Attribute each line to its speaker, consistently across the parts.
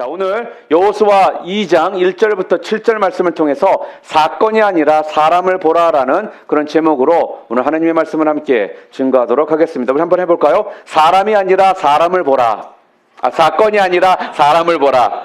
Speaker 1: 자, 오늘 여호수아 2장 1절부터 7절 말씀을 통해서 사건이 아니라 사람을 보라라는 그런 제목으로 오늘 하나님의 말씀을 함께 증거하도록 하겠습니다. 우리 한번 해볼까요? 사람이 아니라 사람을 보라. 사건이 아니라 사람을 보라.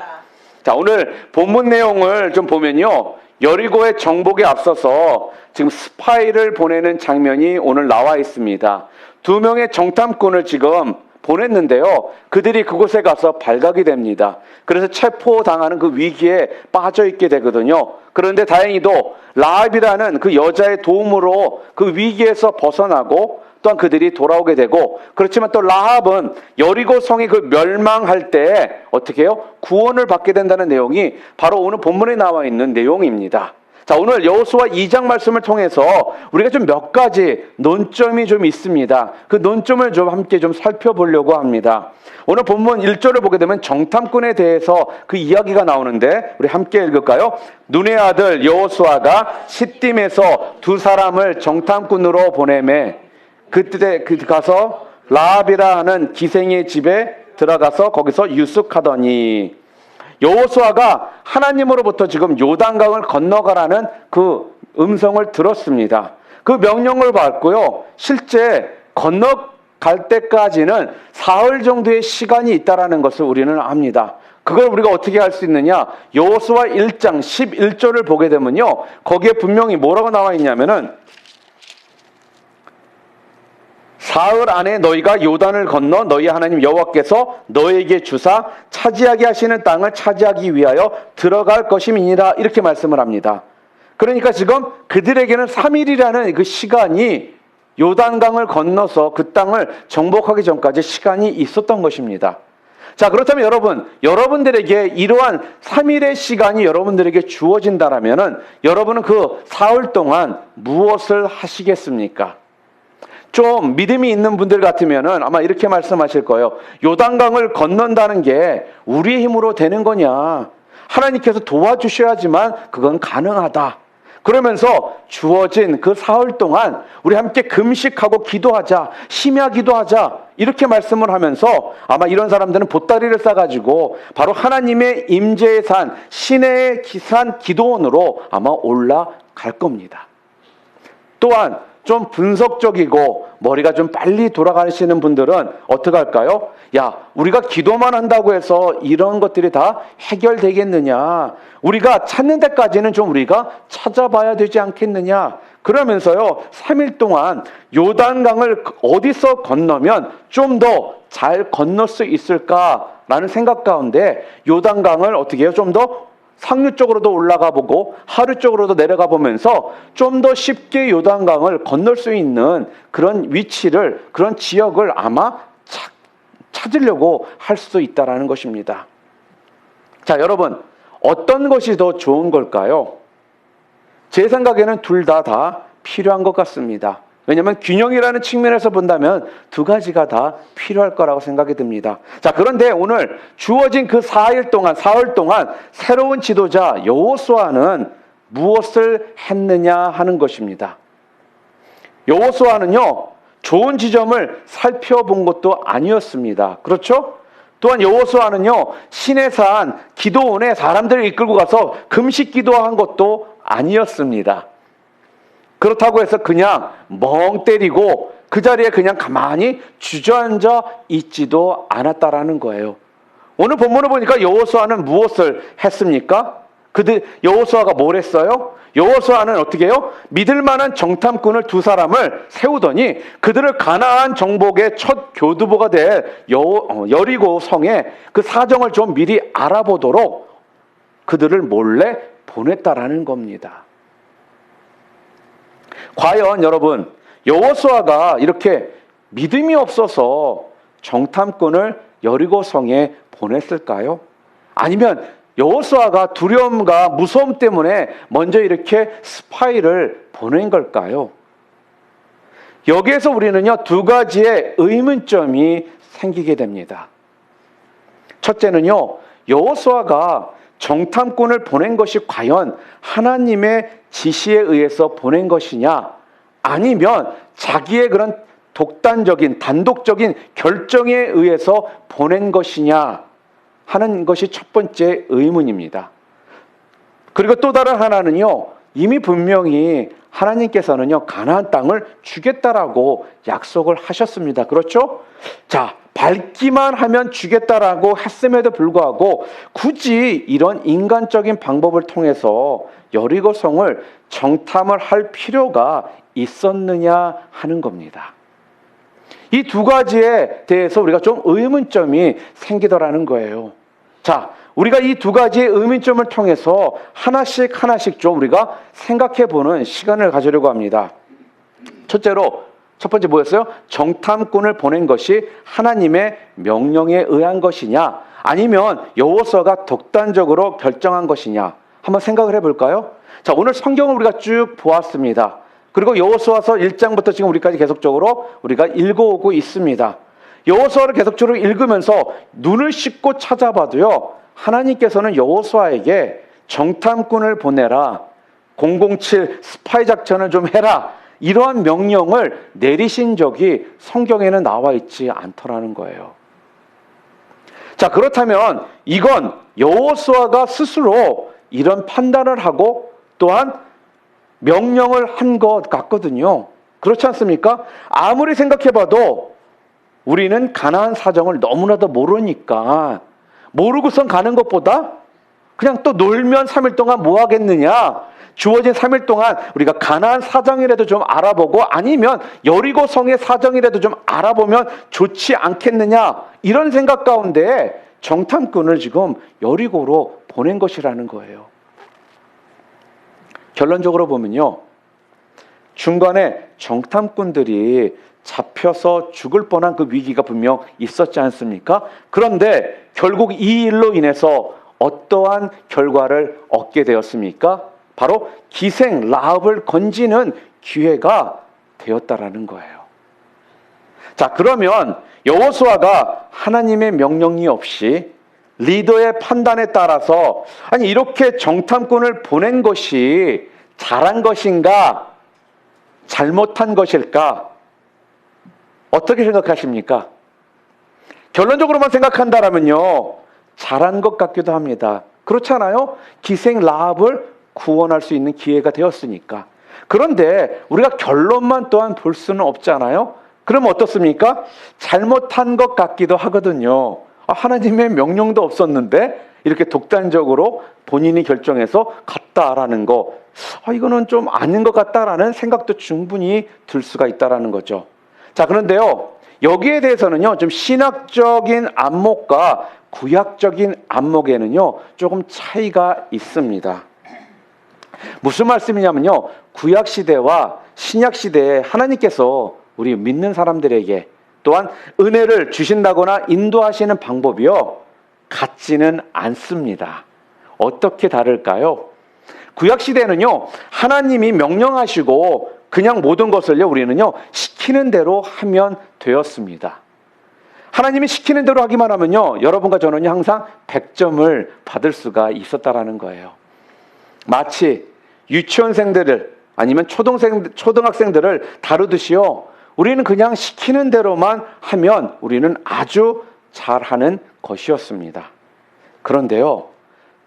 Speaker 1: 자, 오늘 본문 내용을 좀 보면요, 여리고의 정복에 앞서서 지금 스파이를 보내는 장면이 오늘 나와 있습니다. 2명의 정탐꾼을 지금 보냈는데요, 그들이 그곳에 가서 발각이 됩니다. 그래서 체포당하는 그 위기에 빠져 있게 되거든요. 그런데 다행히도 라합이라는 그 여자의 도움으로 그 위기에서 벗어나고 또한 그들이 돌아오게 되고, 그렇지만 또 라합은 여리고 성이 그 멸망할 때 어떻게 해요? 구원을 받게 된다는 내용이 바로 오늘 본문에 나와 있는 내용입니다. 자, 오늘 여호수아 2장 말씀을 통해서 우리가 좀 몇 가지 논점이 좀 있습니다. 그 논점을 좀 함께 좀 살펴보려고 합니다. 오늘 본문 1절을 보게 되면 정탐꾼에 대해서 그 이야기가 나오는데 우리 함께 읽을까요? 눈의 아들 여호수아가 시딤에서 2사람을 정탐꾼으로 보내매 그때 가서 라합이라 하는 기생의 집에 들어가서 거기서 유숙하더니, 여호수아가 하나님으로부터 지금 요단강을 건너가라는 그 음성을 들었습니다. 그 명령을 받고요, 실제 건너갈 때까지는 사흘 정도의 시간이 있다라는 것을 우리는 압니다. 그걸 우리가 어떻게 할 수 있느냐? 여호수아 1장 11절을 보게 되면요, 거기에 분명히 뭐라고 나와 있냐면은, 사흘 안에 너희가 요단을 건너 너희 하나님 여호와께서 너희에게 주사 차지하게 하시는 땅을 차지하기 위하여 들어갈 것임이니라, 이렇게 말씀을 합니다. 그러니까 지금 그들에게는 3일이라는 그 시간이 요단강을 건너서 그 땅을 정복하기 전까지 시간이 있었던 것입니다. 자, 그렇다면 여러분들에게 이러한 3일의 시간이 여러분들에게 주어진다라면은 여러분은 그 사흘 동안 무엇을 하시겠습니까? 좀 믿음이 있는 분들 같으면은 아마 이렇게 말씀하실 거예요. 요단강을 건넌다는 게 우리의 힘으로 되는 거냐? 하나님께서 도와주셔야지만 그건 가능하다. 그러면서 주어진 그 사흘 동안 우리 함께 금식하고 기도하자, 심야 기도하자, 이렇게 말씀을 하면서 아마 이런 사람들은 보따리를 싸가지고 바로 하나님의 임재의 산, 신의 산 기도원으로 아마 올라갈 겁니다. 또한 좀 분석적이고 머리가 좀 빨리 돌아가시는 분들은 어떻게 할까요? 야, 우리가 기도만 한다고 해서 이런 것들이 다 해결되겠느냐? 우리가 찾는 데까지는 좀 우리가 찾아봐야 되지 않겠느냐? 그러면서요, 3일 동안 요단강을 어디서 건너면 좀 더 잘 건널 수 있을까라는 생각 가운데 요단강을 어떻게 해요? 좀 더 상류 쪽으로도 올라가 보고 하류 쪽으로도 내려가 보면서 좀 더 쉽게 요단강을 건널 수 있는 그런 위치를, 그런 지역을 아마 찾으려고 할 수도 있다라는 것입니다. 자, 여러분, 어떤 것이 더 좋은 걸까요? 제 생각에는 둘 다 필요한 것 같습니다. 왜냐하면 균형이라는 측면에서 본다면 두 가지가 다 필요할 거라고 생각이 듭니다. 자, 그런데 오늘 주어진 그 사흘 동안 새로운 지도자 여호수아는 무엇을 했느냐 하는 것입니다. 여호수아는요, 좋은 지점을 살펴본 것도 아니었습니다. 그렇죠? 또한 여호수아는요, 신의 산 기도원에 사람들을 이끌고 가서 금식 기도한 것도 아니었습니다. 그렇다고 해서 그냥 멍 때리고 그 자리에 그냥 가만히 주저앉아 있지도 않았다라는 거예요. 오늘 본문을 보니까 여호수아는 무엇을 했습니까? 여호수아가 뭘 했어요? 여호수아는 어떻게 해요? 믿을 만한 정탐꾼을 2사람을 세우더니 그들을 가나안 정복의 첫 교두보가 될 여리고 성에 그 사정을 좀 미리 알아보도록 그들을 몰래 보냈다라는 겁니다. 과연 여러분, 여호수아가 이렇게 믿음이 없어서 정탐꾼을 여리고 성에 보냈을까요? 아니면 여호수아가 두려움과 무서움 때문에 먼저 이렇게 스파이를 보낸 걸까요? 여기에서 우리는요, 2가지의 의문점이 생기게 됩니다. 첫째는요, 여호수아가 정탐꾼을 보낸 것이 과연 하나님의 지시에 의해서 보낸 것이냐, 아니면 자기의 그런 단독적인 결정에 의해서 보낸 것이냐, 하는 것이 첫 번째 의문입니다. 그리고 또 다른 하나는요, 이미 분명히 하나님께서는요, 가나안 땅을 주겠다라고 약속을 하셨습니다. 그렇죠? 자, 밟기만 하면 주겠다라고 했음에도 불구하고 굳이 이런 인간적인 방법을 통해서 여리고성을 정탐을 할 필요가 있었느냐 하는 겁니다. 이 두 가지에 대해서 우리가 좀 의문점이 생기더라는 거예요. 자, 우리가 이 두 가지의 의문점을 통해서 하나씩 좀 우리가 생각해 보는 시간을 가지려고 합니다. 첫 번째 뭐였어요? 정탐꾼을 보낸 것이 하나님의 명령에 의한 것이냐, 아니면 여호수아가 독단적으로 결정한 것이냐, 한번 생각을 해볼까요? 자, 오늘 성경을 우리가 쭉 보았습니다. 그리고 여호수아서 1장부터 지금 우리까지 계속적으로 우리가 읽어오고 있습니다. 여호수아를 계속적으로 읽으면서 눈을 씻고 찾아봐도요, 하나님께서는 여호수아에게 정탐꾼을 보내라, 007 스파이 작전을 좀 해라, 이러한 명령을 내리신 적이 성경에는 나와 있지 않더라는 거예요. 자, 그렇다면 이건 여호수아가 스스로 이런 판단을 하고 또한 명령을 한 것 같거든요. 그렇지 않습니까? 아무리 생각해봐도 우리는 가나안 사정을 너무나도 모르니까, 모르고선 가는 것보다 그냥 또 놀면 3일 동안 뭐 하겠느냐, 주어진 3일 동안 우리가 가나안 사정이라도 좀 알아보고, 아니면 여리고성의 사정이라도 좀 알아보면 좋지 않겠느냐, 이런 생각 가운데 정탐꾼을 지금 여리고로 보낸 것이라는 거예요. 결론적으로 보면요, 중간에 정탐꾼들이 잡혀서 죽을 뻔한 그 위기가 분명 있었지 않습니까? 그런데 결국 이 일로 인해서 어떠한 결과를 얻게 되었습니까? 바로 기생 라합을 건지는 기회가 되었다라는 거예요. 자, 그러면 여호수아가 하나님의 명령이 없이 리더의 판단에 따라서, 아니 이렇게 정탐꾼을 보낸 것이 잘한 것인가, 잘못한 것일까? 어떻게 생각하십니까? 결론적으로만 생각한다라면요, 잘한 것 같기도 합니다. 그렇잖아요? 기생 라합을 구원할 수 있는 기회가 되었으니까. 그런데 우리가 결론만 또한 볼 수는 없잖아요? 그럼 어떻습니까? 잘못한 것 같기도 하거든요. 하나님의 명령도 없었는데 이렇게 독단적으로 본인이 결정해서 갔다라는 거, 이거는 좀 아닌 것 같다라는 생각도 충분히 들 수가 있다라는 거죠. 자, 그런데요, 여기에 대해서는요, 좀 신학적인 안목과 구약적인 안목에는요, 조금 차이가 있습니다. 무슨 말씀이냐면요, 구약 시대와 신약 시대에 하나님께서 우리 믿는 사람들에게 또한 은혜를 주신다거나 인도하시는 방법이요, 같지는 않습니다. 어떻게 다를까요? 구약 시대는요, 하나님이 명령하시고 그냥 모든 것을요, 우리는요, 시키는 대로 하면 되었습니다. 하나님이 시키는 대로 하기만 하면요, 여러분과 저는요, 항상 100점을 받을 수가 있었다라는 거예요. 마치 유치원생들을 아니면 초등학생들을 다루듯이요, 우리는 그냥 시키는 대로만 하면 우리는 아주 잘하는 것이었습니다. 그런데요,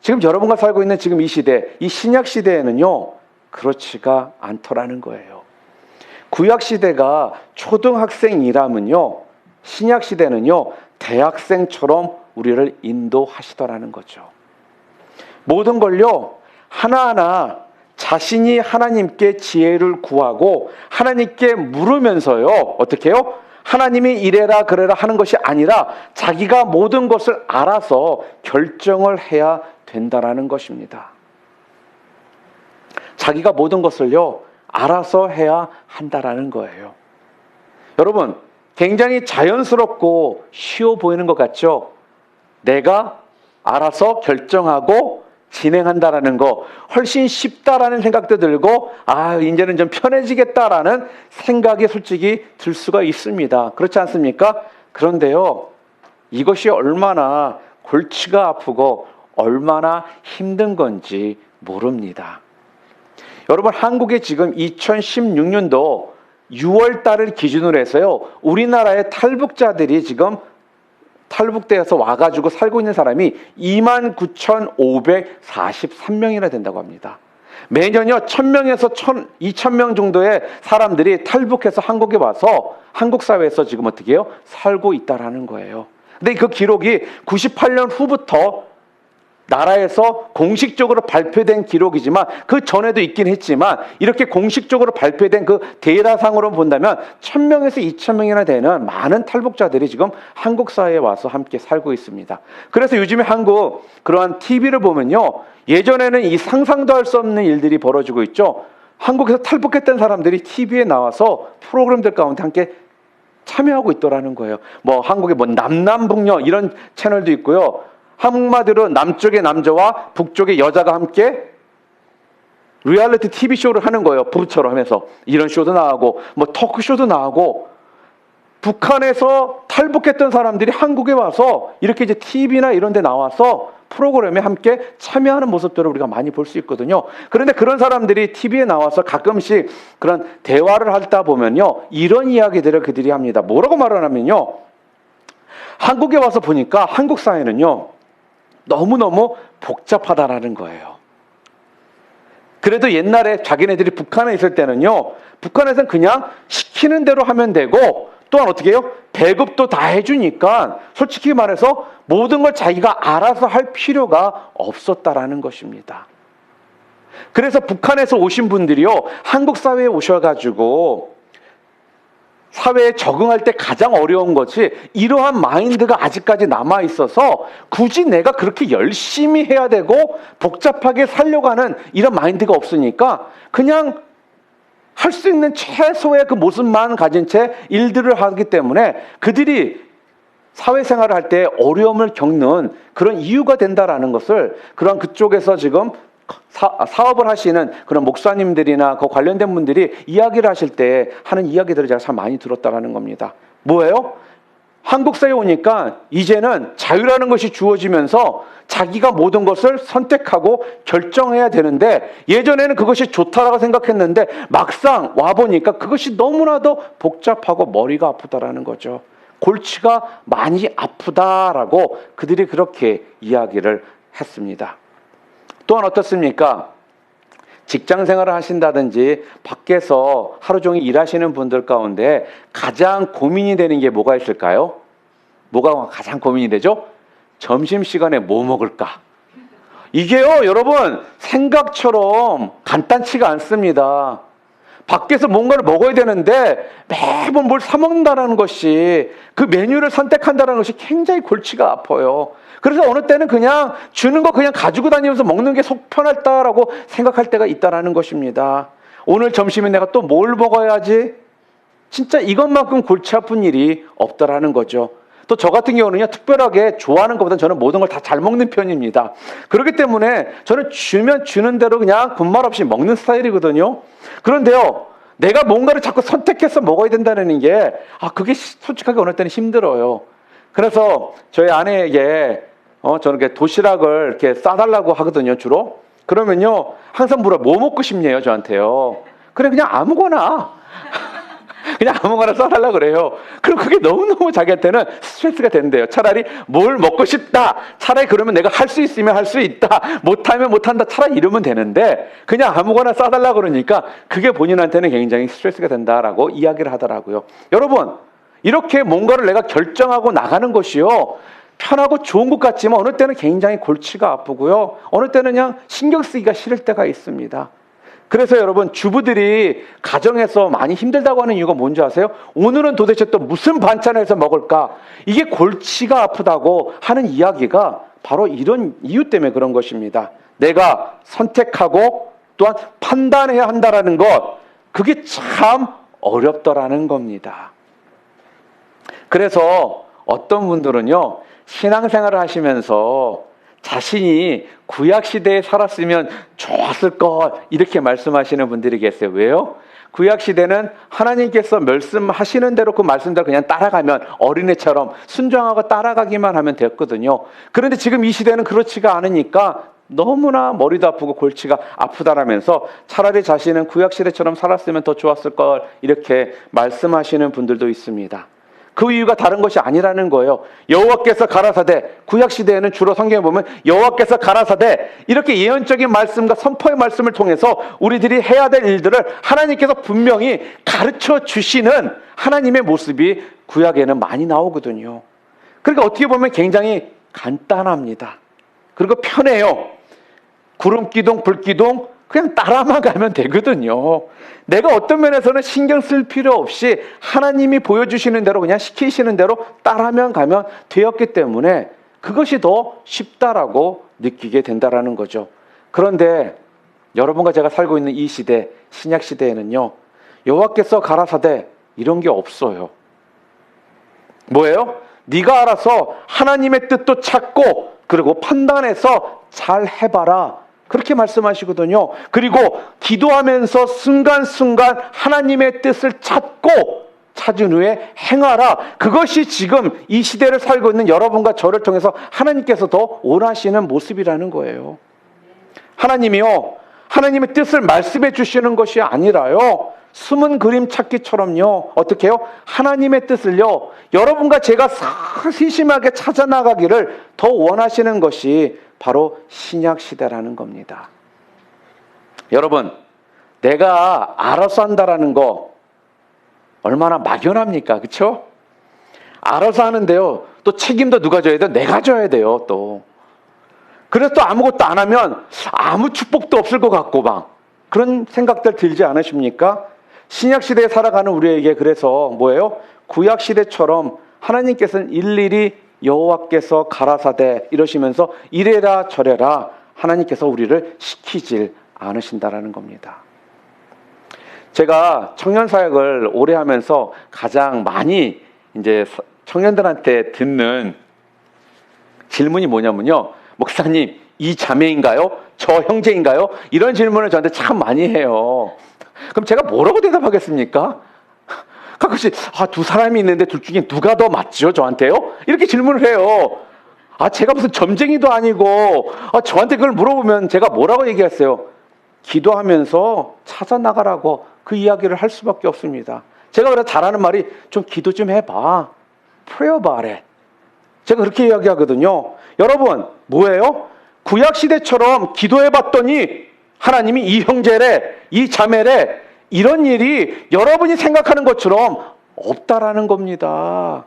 Speaker 1: 지금 여러분과 살고 있는 지금 이 시대, 이 신약 시대에는요, 그렇지가 않더라는 거예요. 구약 시대가 초등학생이라면요, 신약 시대는요, 대학생처럼 우리를 인도하시더라는 거죠. 모든 걸요, 하나하나 자신이 하나님께 지혜를 구하고 하나님께 물으면서요, 어떻게 해요? 하나님이 이래라 그래라 하는 것이 아니라 자기가 모든 것을 알아서 결정을 해야 된다라는 것입니다. 자기가 모든 것을요, 알아서 해야 한다라는 거예요. 여러분, 굉장히 자연스럽고 쉬워 보이는 것 같죠? 내가 알아서 결정하고 진행한다라는 거, 훨씬 쉽다라는 생각도 들고, 이제는 좀 편해지겠다라는 생각이 솔직히 들 수가 있습니다. 그렇지 않습니까? 그런데요, 이것이 얼마나 골치가 아프고 얼마나 힘든 건지 모릅니다. 여러분, 한국에 지금 2016년도 6월 달을 기준으로 해서요, 우리나라의 탈북자들이 지금 탈북대에서 와가지고 살고 있는 사람이 29,543명이나 된다고 합니다. 매년요 1,000명에서 2,000명 정도의 사람들이 탈북해서 한국에 와서 한국 사회에서 지금 어떻게 해요? 살고 있다라는 거예요. 근데 그 기록이 98년 후부터 나라에서 공식적으로 발표된 기록이지만 그 전에도 있긴 했지만 이렇게 공식적으로 발표된 그 데이터상으로 본다면 1,000명에서 2,000명이나 되는 많은 탈북자들이 지금 한국 사회에 와서 함께 살고 있습니다. 그래서 요즘에 한국 그러한 TV를 보면요, 예전에는 이 상상도 할 수 없는 일들이 벌어지고 있죠. 한국에서 탈북했던 사람들이 TV에 나와서 프로그램들 가운데 함께 참여하고 있더라는 거예요. 뭐 한국의 뭐 남남북녀 이런 채널도 있고요. 한마디로 남쪽의 남자와 북쪽의 여자가 함께 리얼리티 TV 쇼를 하는 거예요. 부부처럼 하면서 이런 쇼도 나오고 뭐 토크쇼도 나오고, 북한에서 탈북했던 사람들이 한국에 와서 이렇게 이제 TV나 이런 데 나와서 프로그램에 함께 참여하는 모습들을 우리가 많이 볼 수 있거든요. 그런데 그런 사람들이 TV에 나와서 가끔씩 그런 대화를 하다 보면요, 이런 이야기들을 그들이 합니다. 뭐라고 말하냐면요, 한국에 와서 보니까 한국 사회는요 너무너무 복잡하다라는 거예요. 그래도 옛날에 자기네들이 북한에 있을 때는요, 북한에서는 그냥 시키는 대로 하면 되고, 또한 어떻게 해요? 배급도 다 해주니까 솔직히 말해서 모든 걸 자기가 알아서 할 필요가 없었다라는 것입니다. 그래서 북한에서 오신 분들이요, 한국 사회에 오셔가지고 사회에 적응할 때 가장 어려운 것이 이러한 마인드가 아직까지 남아있어서 굳이 내가 그렇게 열심히 해야 되고 복잡하게 살려고 하는 이런 마인드가 없으니까 그냥 할 수 있는 최소의 그 모습만 가진 채 일들을 하기 때문에 그들이 사회생활을 할 때 어려움을 겪는 그런 이유가 된다라는 것을 그런 그쪽에서 지금 사업을 하시는 그런 목사님들이나 그 관련된 분들이 이야기를 하실 때 하는 이야기들을 제가 참 많이 들었다라는 겁니다. 뭐예요? 한국 사회에 오니까 이제는 자유라는 것이 주어지면서 자기가 모든 것을 선택하고 결정해야 되는데, 예전에는 그것이 좋다라고 생각했는데 막상 와보니까 그것이 너무나도 복잡하고 머리가 아프다라는 거죠. 골치가 많이 아프다라고 그들이 그렇게 이야기를 했습니다. 또한 어떻습니까? 직장 생활을 하신다든지 밖에서 하루 종일 일하시는 분들 가운데 가장 고민이 되는 게 뭐가 있을까요? 뭐가 가장 고민이 되죠? 점심시간에 뭐 먹을까? 이게요, 여러분, 생각처럼 간단치가 않습니다. 밖에서 뭔가를 먹어야 되는데 매번 뭘 사 먹는다는 것이, 그 메뉴를 선택한다는 것이 굉장히 골치가 아파요. 그래서 어느 때는 그냥 주는 거 그냥 가지고 다니면서 먹는 게 속 편했다라고 생각할 때가 있다라는 것입니다. 오늘 점심에 내가 또 뭘 먹어야지? 진짜 이것만큼 골치 아픈 일이 없다라는 거죠. 또 저 같은 경우는요, 특별하게 좋아하는 것보다 저는 모든 걸 다 잘 먹는 편입니다. 그렇기 때문에 저는 주면 주는 대로 그냥 군말 없이 먹는 스타일이거든요. 그런데요, 내가 뭔가를 자꾸 선택해서 먹어야 된다는 게, 그게 솔직하게 어느 때는 힘들어요. 그래서 저희 아내에게 저는 이렇게 도시락을 이렇게 싸달라고 하거든요, 주로. 그러면요, 항상 물어, 뭐 먹고 싶냐요, 저한테요. 그래, 그냥 아무거나. 그냥 아무거나 싸달라고 그래요. 그럼 그게 너무너무 자기한테는 스트레스가 된대요. 차라리 뭘 먹고 싶다. 차라리 그러면 내가 할 수 있으면 할 수 있다. 못하면 못한다. 차라리 이러면 되는데 그냥 아무거나 싸달라고 그러니까 그게 본인한테는 굉장히 스트레스가 된다라고 이야기를 하더라고요. 여러분, 이렇게 뭔가를 내가 결정하고 나가는 것이요, 편하고 좋은 것 같지만 어느 때는 굉장히 골치가 아프고요, 어느 때는 그냥 신경 쓰기가 싫을 때가 있습니다. 그래서 여러분, 주부들이 가정에서 많이 힘들다고 하는 이유가 뭔지 아세요? 오늘은 도대체 또 무슨 반찬을 해서 먹을까? 이게 골치가 아프다고 하는 이야기가 바로 이런 이유 때문에 그런 것입니다. 내가 선택하고 또한 판단해야 한다는 것, 그게 참 어렵더라는 겁니다. 그래서 어떤 분들은요, 신앙생활을 하시면서 자신이 구약시대에 살았으면 좋았을 것, 이렇게 말씀하시는 분들이 계세요. 왜요? 구약시대는 하나님께서 말씀하시는 대로 그 말씀대로 그냥 따라가면, 어린애처럼 순종하고 따라가기만 하면 됐거든요. 그런데 지금 이 시대는 그렇지가 않으니까 너무나 머리도 아프고 골치가 아프다라면서 차라리 자신은 구약시대처럼 살았으면 더 좋았을 걸, 이렇게 말씀하시는 분들도 있습니다. 그 이유가 다른 것이 아니라는 거예요. 여호와께서 가라사대, 구약 시대에는 주로 성경에 보면 여호와께서 가라사대 이렇게 예언적인 말씀과 선포의 말씀을 통해서 우리들이 해야 될 일들을 하나님께서 분명히 가르쳐 주시는 하나님의 모습이 구약에는 많이 나오거든요. 그러니까 어떻게 보면 굉장히 간단합니다. 그리고 편해요. 구름 기둥, 불 기둥 그냥 따라만 가면 되거든요. 내가 어떤 면에서는 신경 쓸 필요 없이 하나님이 보여주시는 대로 그냥 시키시는 대로 따라만 가면 되었기 때문에 그것이 더 쉽다라고 느끼게 된다라는 거죠. 그런데 여러분과 제가 살고 있는 이 시대, 신약 시대에는요, 여호와께서 가라사대 이런 게 없어요. 뭐예요? 네가 알아서 하나님의 뜻도 찾고 그리고 판단해서 잘 해봐라. 그렇게 말씀하시거든요. 그리고 기도하면서 순간순간 하나님의 뜻을 찾은 후에 행하라. 그것이 지금 이 시대를 살고 있는 여러분과 저를 통해서 하나님께서 더 원하시는 모습이라는 거예요. 하나님이요, 하나님의 뜻을 말씀해 주시는 것이 아니라요, 숨은 그림 찾기처럼요, 어떻게 해요? 하나님의 뜻을요, 여러분과 제가 세심하게 찾아 나가기를 더 원하시는 것이 바로 신약 시대라는 겁니다. 여러분, 내가 알아서 한다라는 거 얼마나 막연합니까? 그렇죠? 알아서 하는데요, 또 책임도 누가 져야 돼요? 내가 져야 돼요. 또 그래서 또 아무것도 안 하면 아무 축복도 없을 것 같고 막 그런 생각들 들지 않으십니까? 신약 시대에 살아가는 우리에게 그래서 뭐예요? 구약 시대처럼 하나님께서는 일일이 여호와께서 가라사대 이러시면서 이래라 저래라 하나님께서 우리를 시키질 않으신다라는 겁니다. 제가 청년 사역을 오래 하면서 가장 많이 이제 청년들한테 듣는 질문이 뭐냐면요, 목사님, 이 자매인가요? 저 형제인가요? 이런 질문을 저한테 참 많이 해요. 그럼 제가 뭐라고 대답하겠습니까? 가끔씩 두 사람이 있는데 둘 중에 누가 더 맞죠? 저한테요? 이렇게 질문을 해요. 제가 무슨 점쟁이도 아니고 저한테 그걸 물어보면 제가 뭐라고 얘기했어요? 기도하면서 찾아 나가라고 그 이야기를 할 수밖에 없습니다. 제가 그래서 잘하는 말이 좀 기도 좀 해봐. Pray about it. 제가 그렇게 이야기하거든요. 여러분, 뭐예요? 구약시대처럼 기도해봤더니 하나님이 이 형제래, 이 자매래, 이런 일이 여러분이 생각하는 것처럼 없다라는 겁니다.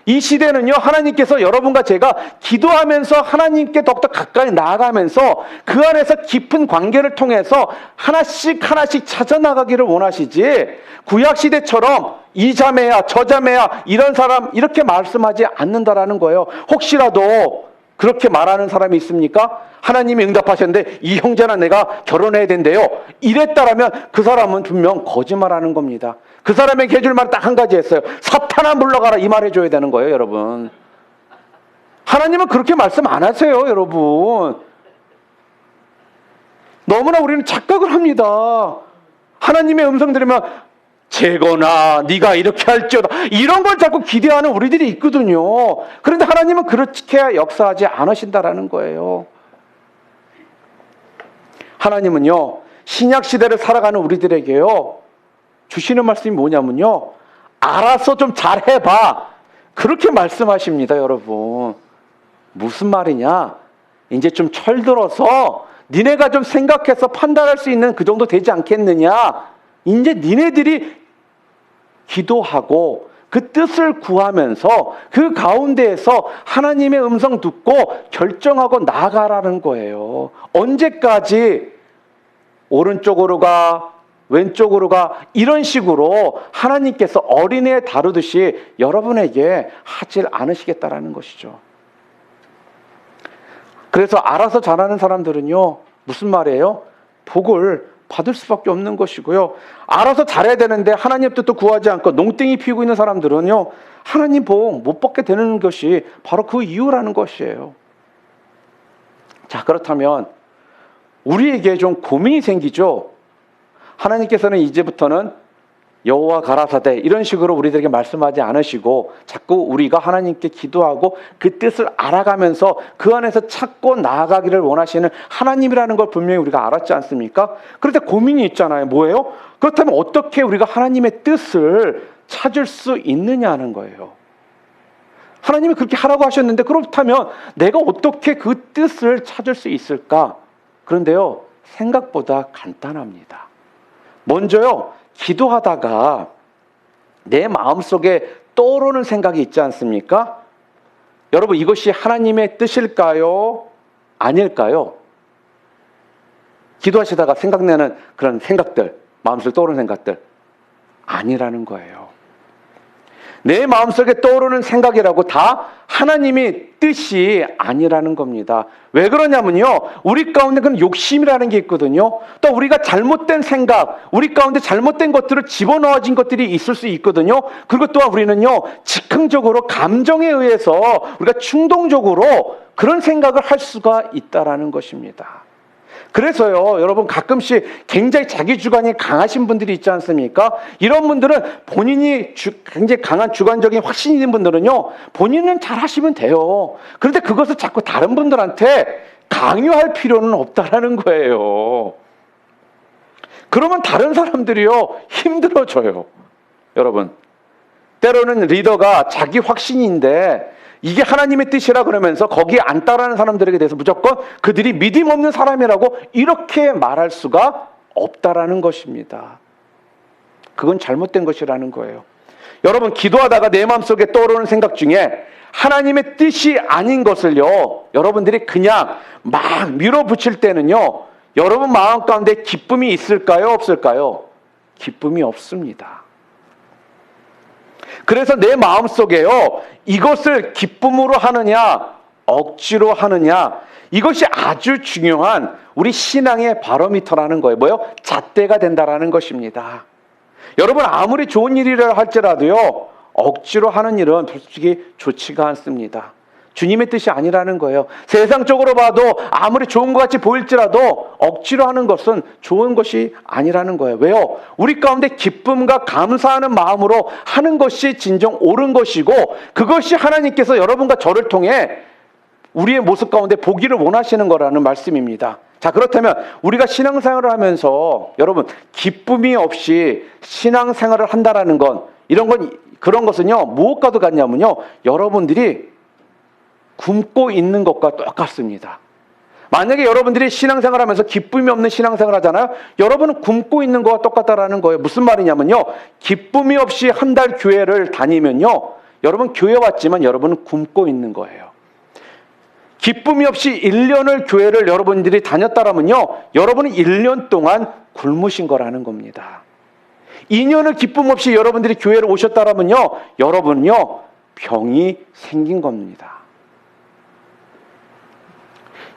Speaker 1: 이 시대는요, 하나님께서 여러분과 제가 기도하면서 하나님께 더욱더 가까이 나아가면서 그 안에서 깊은 관계를 통해서 하나씩 찾아 나가기를 원하시지, 구약시대처럼 이 자매야 저 자매야 이런 사람 이렇게 말씀하지 않는다라는 거예요. 혹시라도 그렇게 말하는 사람이 있습니까? 하나님이 응답하셨는데 이 형제나 내가 결혼해야 된대요, 이랬다라면 그 사람은 분명 거짓말하는 겁니다. 그 사람에게 해줄 말은 딱 한 가지 했어요. 사탄아 물러가라, 이 말 해줘야 되는 거예요. 여러분, 하나님은 그렇게 말씀 안 하세요. 여러분, 너무나 우리는 착각을 합니다. 하나님의 음성 들으면 재거나 네가 이렇게 할지어다 이런 걸 자꾸 기대하는 우리들이 있거든요. 그런데 하나님은 그렇게 역사하지 않으신다라는 거예요. 하나님은요, 신약 시대를 살아가는 우리들에게요 주시는 말씀이 뭐냐면요, 알아서 좀 잘해봐, 그렇게 말씀하십니다. 여러분, 무슨 말이냐? 이제 좀 철들어서 니네가 좀 생각해서 판단할 수 있는 그 정도 되지 않겠느냐? 이제 니네들이 기도하고 그 뜻을 구하면서 그 가운데에서 하나님의 음성 듣고 결정하고 나아가라는 거예요. 언제까지 오른쪽으로 가, 왼쪽으로 가, 이런 식으로 하나님께서 어린애 다루듯이 여러분에게 하질 않으시겠다라는 것이죠. 그래서 알아서 잘하는 사람들은요, 무슨 말이에요? 복을 받을 수밖에 없는 것이고요. 알아서 잘해야 되는데 하나님 뜻도 구하지 않고 농땡이 피우고 있는 사람들은요, 하나님 복 못 받게 되는 것이 바로 그 이유라는 것이에요. 자, 그렇다면 우리에게 좀 고민이 생기죠. 하나님께서는 이제부터는 여호와 가라사대 이런 식으로 우리들에게 말씀하지 않으시고 자꾸 우리가 하나님께 기도하고 그 뜻을 알아가면서 그 안에서 찾고 나아가기를 원하시는 하나님이라는 걸 분명히 우리가 알았지 않습니까? 그런데 고민이 있잖아요. 뭐예요? 그렇다면 어떻게 우리가 하나님의 뜻을 찾을 수 있느냐는 거예요. 하나님이 그렇게 하라고 하셨는데 그렇다면 내가 어떻게 그 뜻을 찾을 수 있을까? 그런데요, 생각보다 간단합니다. 먼저요, 기도하다가 내 마음속에 떠오르는 생각이 있지 않습니까? 여러분, 이것이 하나님의 뜻일까요? 아닐까요? 기도하시다가 생각나는 그런 생각들, 마음속에 떠오르는 생각들, 아니라는 거예요. 내 마음속에 떠오르는 생각이라고 다 하나님의 뜻이 아니라는 겁니다. 왜 그러냐면요, 우리 가운데 그런 욕심이라는 게 있거든요. 또 우리가 잘못된 생각, 우리 가운데 잘못된 것들을 집어넣어진 것들이 있을 수 있거든요. 그리고 또한 우리는요, 즉흥적으로 감정에 의해서 우리가 충동적으로 그런 생각을 할 수가 있다라는 것입니다. 그래서요, 여러분, 가끔씩 굉장히 자기 주관이 강하신 분들이 있지 않습니까? 이런 분들은 본인이 굉장히 강한 주관적인 확신이 있는 분들은요, 본인은 잘 하시면 돼요. 그런데 그것을 자꾸 다른 분들한테 강요할 필요는 없다라는 거예요. 그러면 다른 사람들이요, 힘들어져요. 여러분, 때로는 리더가 자기 확신인데 이게 하나님의 뜻이라 그러면서 거기에 안 따르는 사람들에게 대해서 무조건 그들이 믿음 없는 사람이라고 이렇게 말할 수가 없다라는 것입니다. 그건 잘못된 것이라는 거예요. 여러분, 기도하다가 내 마음속에 떠오르는 생각 중에 하나님의 뜻이 아닌 것을요, 여러분들이 그냥 막 밀어붙일 때는요, 여러분 마음 가운데 기쁨이 있을까요? 없을까요? 기쁨이 없습니다. 그래서 내 마음속에요, 이것을 기쁨으로 하느냐 억지로 하느냐, 이것이 아주 중요한 우리 신앙의 바로미터라는 거예요. 뭐요? 잣대가 된다라는 것입니다. 여러분, 아무리 좋은 일이라 할지라도요, 억지로 하는 일은 솔직히 좋지가 않습니다. 주님의 뜻이 아니라는 거예요. 세상적으로 봐도 아무리 좋은 것 같이 보일지라도 억지로 하는 것은 좋은 것이 아니라는 거예요. 왜요? 우리 가운데 기쁨과 감사하는 마음으로 하는 것이 진정 옳은 것이고, 그것이 하나님께서 여러분과 저를 통해 우리의 모습 가운데 보기를 원하시는 거라는 말씀입니다. 자, 그렇다면 우리가 신앙생활을 하면서 여러분, 기쁨이 없이 신앙생활을 한다라는 건, 그런 것은요, 무엇과도 같냐면요, 여러분들이 굶고 있는 것과 똑같습니다. 만약에 여러분들이 신앙생활 하면서 기쁨이 없는 신앙생활 하잖아요. 여러분은 굶고 있는 것과 똑같다라는 거예요. 무슨 말이냐면요, 기쁨이 없이 한 달 교회를 다니면요, 여러분 교회 왔지만 여러분은 굶고 있는 거예요. 기쁨이 없이 1년을 교회를 여러분들이 다녔다라면요, 여러분은 1년 동안 굶으신 거라는 겁니다. 2년을 기쁨 없이 여러분들이 교회를 오셨다라면요, 여러분은요, 병이 생긴 겁니다.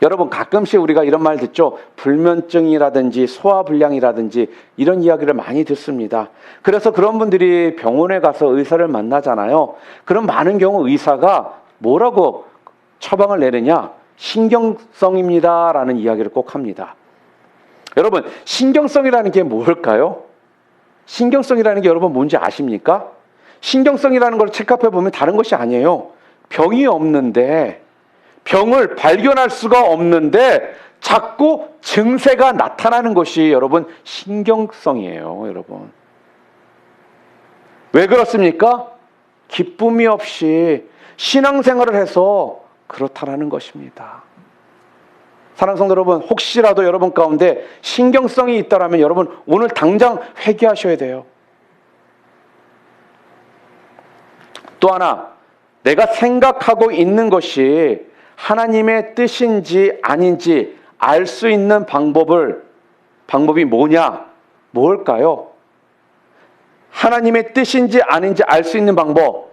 Speaker 1: 여러분, 가끔씩 우리가 이런 말 듣죠. 불면증이라든지 소화불량이라든지 이런 이야기를 많이 듣습니다. 그래서 그런 분들이 병원에 가서 의사를 만나잖아요. 그럼 많은 경우 의사가 뭐라고 처방을 내느냐? 신경성입니다라는 이야기를 꼭 합니다. 여러분, 신경성이라는 게 뭘까요? 신경성이라는 게 여러분 뭔지 아십니까? 신경성이라는 걸 체크해 보면 다른 것이 아니에요. 병이 없는데, 병을 발견할 수가 없는데 자꾸 증세가 나타나는 것이 여러분 신경성이에요. 여러분, 왜 그렇습니까? 기쁨이 없이 신앙생활을 해서 그렇다라는 것입니다. 사랑하는 성도 여러분, 혹시라도 여러분 가운데 신경성이 있다라면 여러분 오늘 당장 회개하셔야 돼요. 또 하나, 내가 생각하고 있는 것이 하나님의 뜻인지 아닌지 알 수 있는 방법이 뭐냐? 뭘까요? 하나님의 뜻인지 아닌지 알 수 있는 방법,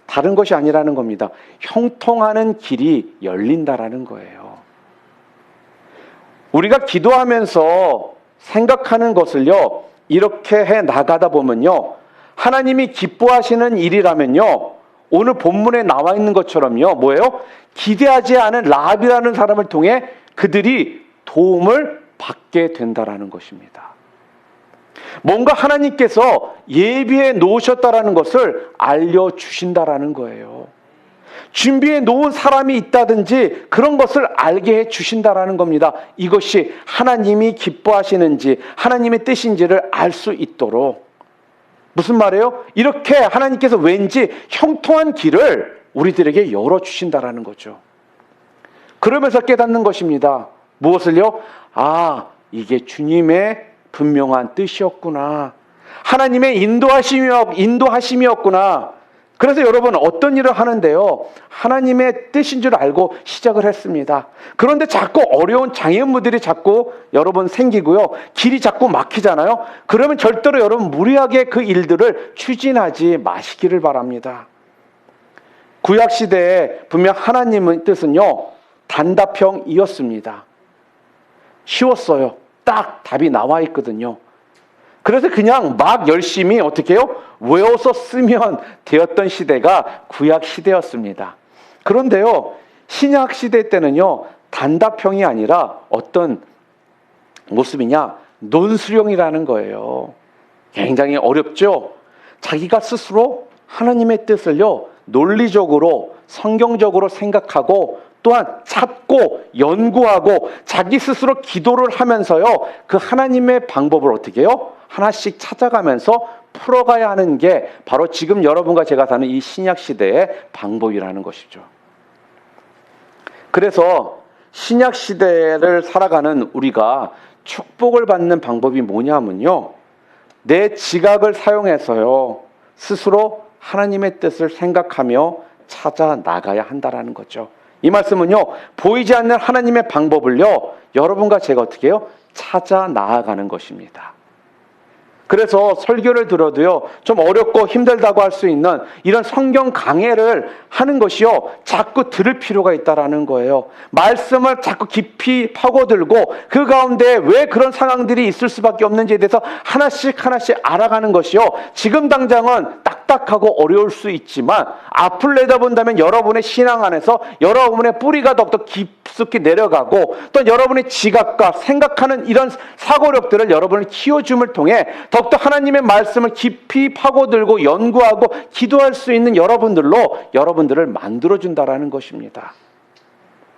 Speaker 1: 다른 것이 아니라는 겁니다. 형통하는 길이 열린다라는 거예요. 우리가 기도하면서 생각하는 것을요, 이렇게 해 나가다 보면요, 하나님이 기뻐하시는 일이라면요, 오늘 본문에 나와 있는 것처럼요, 뭐예요? 기대하지 않은 라합이라는 사람을 통해 그들이 도움을 받게 된다라는 것입니다. 뭔가 하나님께서 예비해 놓으셨다라는 것을 알려주신다라는 거예요. 준비해 놓은 사람이 있다든지 그런 것을 알게 해 주신다라는 겁니다. 이것이 하나님이 기뻐하시는지 하나님의 뜻인지를 알 수 있도록. 무슨 말이에요? 이렇게 하나님께서 왠지 형통한 길을 우리들에게 열어주신다라는 거죠. 그러면서 깨닫는 것입니다. 무엇을요? 아, 이게 주님의 분명한 뜻이었구나. 하나님의 인도하심이었구나. 그래서 여러분 어떤 일을 하는데요, 하나님의 뜻인 줄 알고 시작을 했습니다. 그런데 자꾸 어려운 장애물들이 자꾸 여러분 생기고요, 길이 자꾸 막히잖아요. 그러면 절대로 여러분 무리하게 그 일들을 추진하지 마시기를 바랍니다. 구약시대에 분명 하나님의 뜻은요, 단답형이었습니다. 쉬웠어요. 딱 답이 나와 있거든요. 그래서 그냥 막 열심히 어떻게 해요? 외워서 쓰면 되었던 시대가 구약 시대였습니다. 그런데요, 신약 시대 때는요, 단답형이 아니라 어떤 모습이냐? 논술형이라는 거예요. 굉장히 어렵죠? 자기가 스스로 하나님의 뜻을요, 논리적으로, 성경적으로 생각하고 또한 찾고 연구하고 자기 스스로 기도를 하면서요, 그 하나님의 방법을 어떻게 해요? 하나씩 찾아가면서 풀어가야 하는 게 바로 지금 여러분과 제가 사는 이 신약 시대의 방법이라는 것이죠. 그래서 신약 시대를 살아가는 우리가 축복을 받는 방법이 뭐냐면요, 내 지각을 사용해서요, 스스로 하나님의 뜻을 생각하며 찾아 나가야 한다라는 거죠. 이 말씀은요, 보이지 않는 하나님의 방법을요, 여러분과 제가 어떻게 해요? 찾아 나아가는 것입니다. 그래서 설교를 들어도요, 좀 어렵고 힘들다고 할 수 있는 이런 성경 강해를 하는 것이요, 자꾸 들을 필요가 있다라는 거예요. 말씀을 자꾸 깊이 파고들고 그 가운데 왜 그런 상황들이 있을 수밖에 없는지에 대해서 하나씩 알아가는 것이요, 지금 당장은 딱딱하고 어려울 수 있지만 앞을 내다본다면 여러분의 신앙 안에서 여러분의 뿌리가 더욱더 깊숙이 내려가고 또 여러분의 지각과 생각하는 이런 사고력들을 여러분을 키워줌을 통해 더욱더 하나님의 말씀을 깊이 파고들고 연구하고 기도할 수 있는 여러분들로 여러분들을 만들어준다라는 것입니다.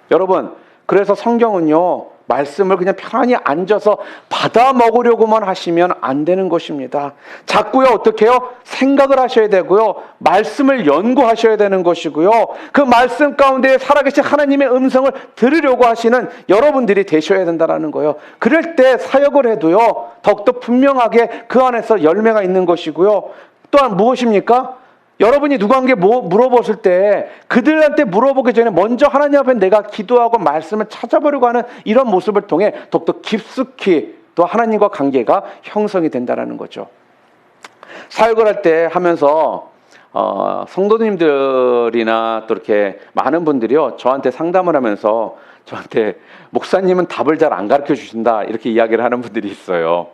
Speaker 1: 여러분, 그래서 성경은요, 말씀을 그냥 편안히 앉아서 받아 먹으려고만 하시면 안 되는 것입니다. 자꾸요, 어떻게 해요? 생각을 하셔야 되고요, 말씀을 연구하셔야 되는 것이고요, 그 말씀 가운데 살아계신 하나님의 음성을 들으려고 하시는 여러분들이 되셔야 된다는 거예요. 그럴 때 사역을 해도요, 더욱더 분명하게 그 안에서 열매가 있는 것이고요, 또한 무엇입니까? 여러분이 누구에게 물어보실 때 그들한테 물어보기 전에 먼저 하나님 앞에 내가 기도하고 말씀을 찾아보려고 하는 이런 모습을 통해 더욱더 깊숙이 또 하나님과 관계가 형성이 된다는 거죠. 사역을 할 때 하면서 성도님들이나 또 이렇게 많은 분들이요, 저한테 상담을 하면서 저한테 목사님은 답을 잘 안 가르쳐 주신다 이렇게 이야기를 하는 분들이 있어요.